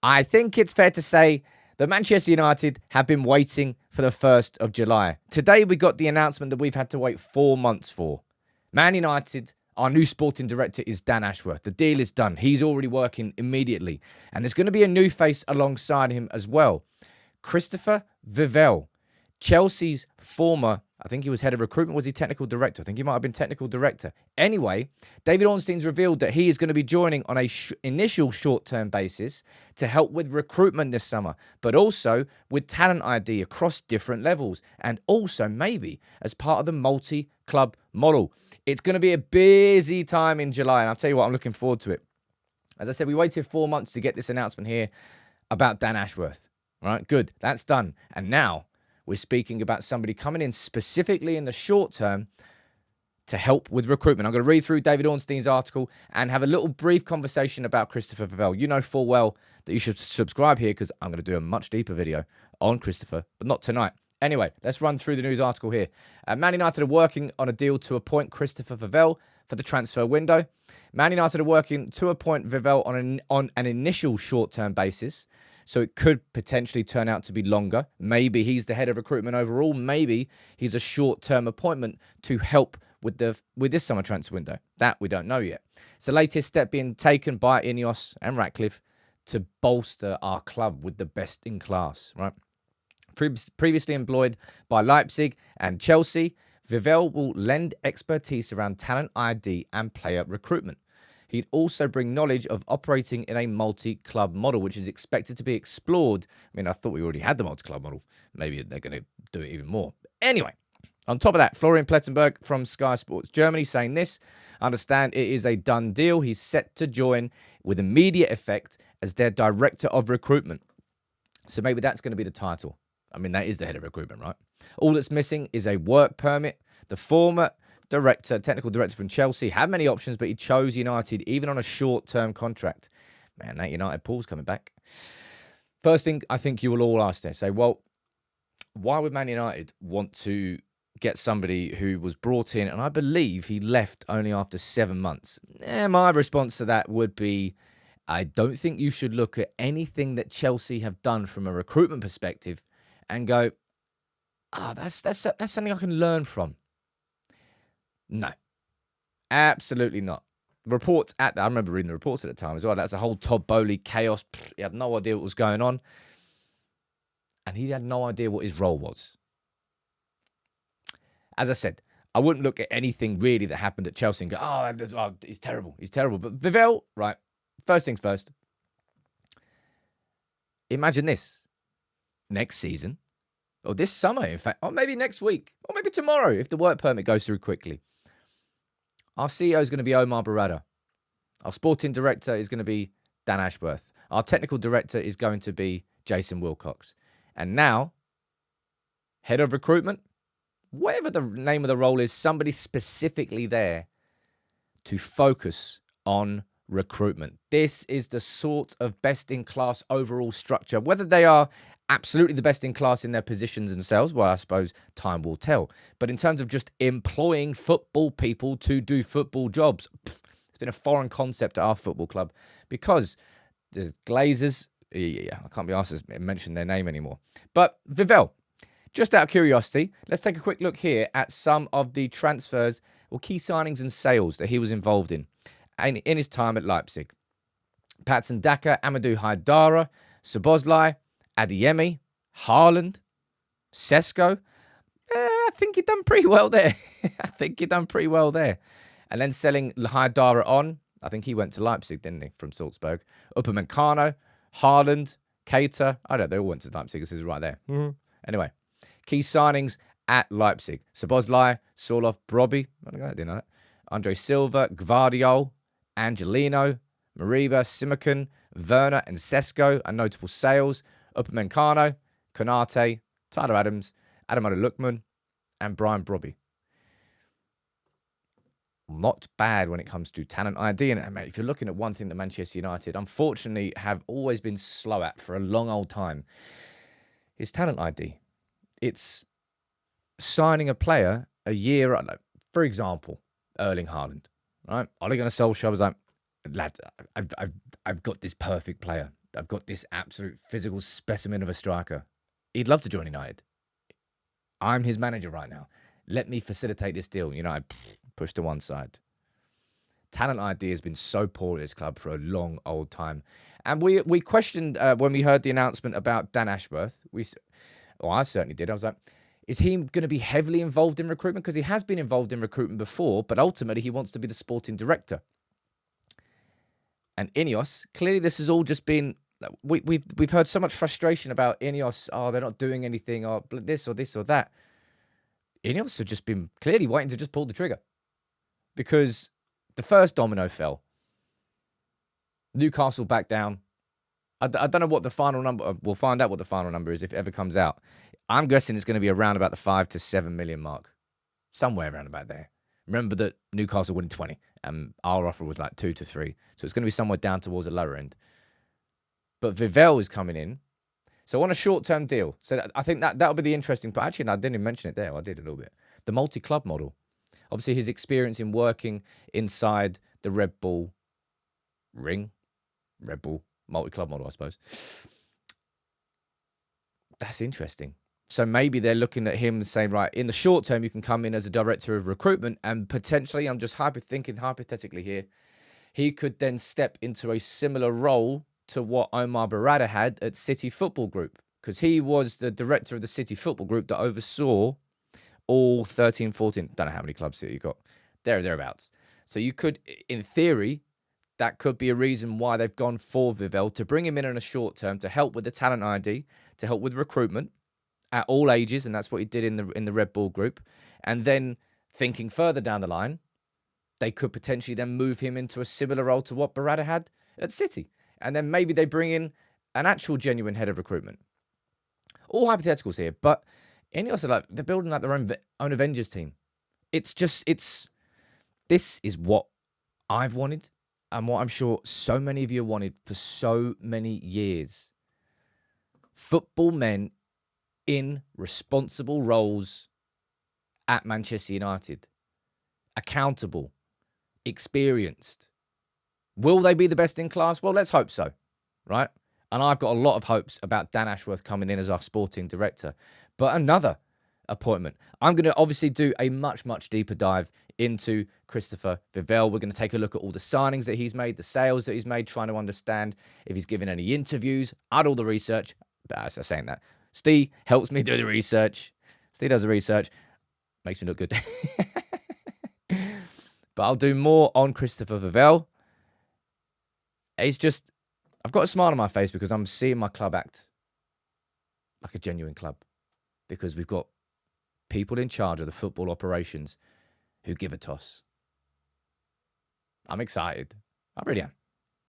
I think it's fair to say that Manchester United have been waiting for the 1st of July. Today, we got the announcement that we've had to wait 4 months for. Man United, our new sporting director is Dan Ashworth. The deal is done. He's already working immediately. And there's going to be a new face alongside him as well. Christopher Vivell, Chelsea's former, I think he was head of recruitment. Was he technical director? I think he might have been technical director. Anyway, David Ornstein's revealed that he is going to be joining on a initial short-term basis to help with recruitment this summer, but also with talent ID across different levels, and also maybe as part of the multi-club model. It's going to be a busy time in July, and I'll tell you what, I'm looking forward to it. As I said, we waited 4 months to get this announcement here about Dan Ashworth. All right, good. That's done. And now we're speaking about somebody coming in specifically in the short term to help with recruitment. I'm going to read through David Ornstein's article and have a little brief conversation about Christopher Vivell. You know full well that you should subscribe here because I'm going to do a much deeper video on Christopher, but not tonight. Anyway, let's run through the news article here. Man United are working on a deal to appoint Christopher Vivell for the transfer window. Man United are working to appoint Vivell on an initial short-term basis. So it could potentially turn out to be longer. Maybe he's the head of recruitment overall. Maybe he's a short-term appointment to help with this summer transfer window. That we don't know yet. It's the latest step being taken by INEOS and Ratcliffe to bolster our club with the best in class, right? Previously employed by Leipzig and Chelsea, Vivell will lend expertise around talent ID and player recruitment. He'd also bring knowledge of operating in a multi-club model, which is expected to be explored. I mean, I thought we already had the multi-club model. Maybe they're going to do it even more. Anyway, on top of that, Florian Plettenberg from Sky Sports Germany saying this. Understand it is a done deal. He's set to join with immediate effect as their director of recruitment. So maybe that's going to be the title. I mean, that is the head of recruitment, right? All that's missing is a work permit. The former technical director from Chelsea, had many options, but he chose United even on a short-term contract. Man, that United Paul's coming back. First thing I think you will all ask there, say, well, why would Man United want to get somebody who was brought in, and I believe he left only after 7 months? My response to that would be, I don't think you should look at anything that Chelsea have done from a recruitment perspective and go, that's something I can learn from. No, absolutely not. I remember reading the reports at the time as well. That's a whole Todd Bowley chaos. He had no idea what was going on. And he had no idea what his role was. As I said, I wouldn't look at anything really that happened at Chelsea and go, he's terrible. He's terrible. But Vivell, right, first things first. Imagine this. Next season, or this summer, in fact, or maybe next week, or maybe tomorrow if the work permit goes through quickly. Our CEO is going to be Omar Barada. Our sporting director is going to be Dan Ashworth. Our technical director is going to be Jason Wilcox. And now, head of recruitment, whatever the name of the role is, somebody specifically there to focus on recruitment. This is the sort of best-in-class overall structure. Whether they are absolutely the best in class in their positions themselves, well, I suppose time will tell. But in terms of just employing football people to do football jobs, it's been a foreign concept at our football club because there's Glazers. Yeah, I can't be asked to mention their name anymore. But Vivell, just out of curiosity, let's take a quick look here at some of the transfers or key signings and sales that he was involved in his time at Leipzig. Patson Daka, Amadou Haidara, Szoboszlai, Adeyemi, Haaland, Sesko. I think he done pretty well there. And then selling Haidara on. I think he went to Leipzig, didn't he, from Salzburg. Upamecano, Haaland, Keita. I don't know, they all went to Leipzig. This is right there. Anyway, key signings at Leipzig. Szoboszlai, Sorloth, Brobbey. I didn't know that. Andre Silva, Gvardiol, Angelino, Mariba, Simakan, Werner, and Sesko are notable sales. Upamecano, Konate, Tyler Adams, Ademola Lookman, and Brian Brobbey. Not bad when it comes to talent ID. And mate, if you're looking at one thing that Manchester United, unfortunately, have always been slow at for a long old time, is talent ID. It's signing a player a year, for example, Erling Haaland, right? Ole Gunnar Solskjaer was like, lad, I've got this perfect player. I've got this absolute physical specimen of a striker. He'd love to join United. I'm his manager right now. Let me facilitate this deal. United push to one side. Talent ID has been so poor at this club for a long old time. And we questioned when we heard the announcement about Dan Ashworth. I certainly did. I was like, is he going to be heavily involved in recruitment? Because he has been involved in recruitment before, but ultimately he wants to be the sporting director. And INEOS, clearly this has all just been, we've heard so much frustration about INEOS. Oh, they're not doing anything, or this or this or that. INEOS have just been clearly waiting to just pull the trigger. Because the first domino fell. Newcastle back down. I don't know what the final number. We'll find out what the final number is if it ever comes out. I'm guessing it's going to be around about the 5 to 7 million mark. Somewhere around about there. Remember that Newcastle wanted 20 and our offer was like 2 to 3. So it's going to be somewhere down towards the lower end. But Vivell is coming in. So on a short-term deal. So I think that'll be the interesting part. Actually, no, I didn't even mention it there. I did a little bit. The multi-club model. Obviously, his experience in working inside the Red Bull multi-club model, I suppose. That's interesting. So maybe they're looking at him saying, right, in the short term, you can come in as a director of recruitment and potentially, I'm just thinking hypothetically here, he could then step into a similar role to what Omar Barada had at City Football Group, because he was the director of the City Football Group that oversaw all 13, 14, don't know how many clubs City got, thereabouts. So you could, in theory, that could be a reason why they've gone for Vivell, to bring him in a short term, to help with the talent ID, to help with recruitment at all ages, and that's what he did in the Red Bull Group. And then thinking further down the line, they could potentially then move him into a similar role to what Barada had at City. And then maybe they bring in an actual genuine head of recruitment. All hypotheticals here, but INEOS are like, they're building like their own Avengers team. This is what I've wanted and what I'm sure so many of you wanted for so many years. Football men in responsible roles at Manchester United. Accountable. Experienced. Will they be the best in class? Well, let's hope so, right? And I've got a lot of hopes about Dan Ashworth coming in as our sporting director. But another appointment. I'm going to obviously do a much, much deeper dive into Christopher Vivell. We're going to take a look at all the signings that he's made, the sales that he's made, trying to understand if he's given any interviews. I do all the research. But as I'm saying that, Steve helps me do the research. Steve does the research. Makes me look good. But I'll do more on Christopher Vivell. It's just, I've got a smile on my face because I'm seeing my club act like a genuine club. Because we've got people in charge of the football operations who give a toss. I'm excited. I really am.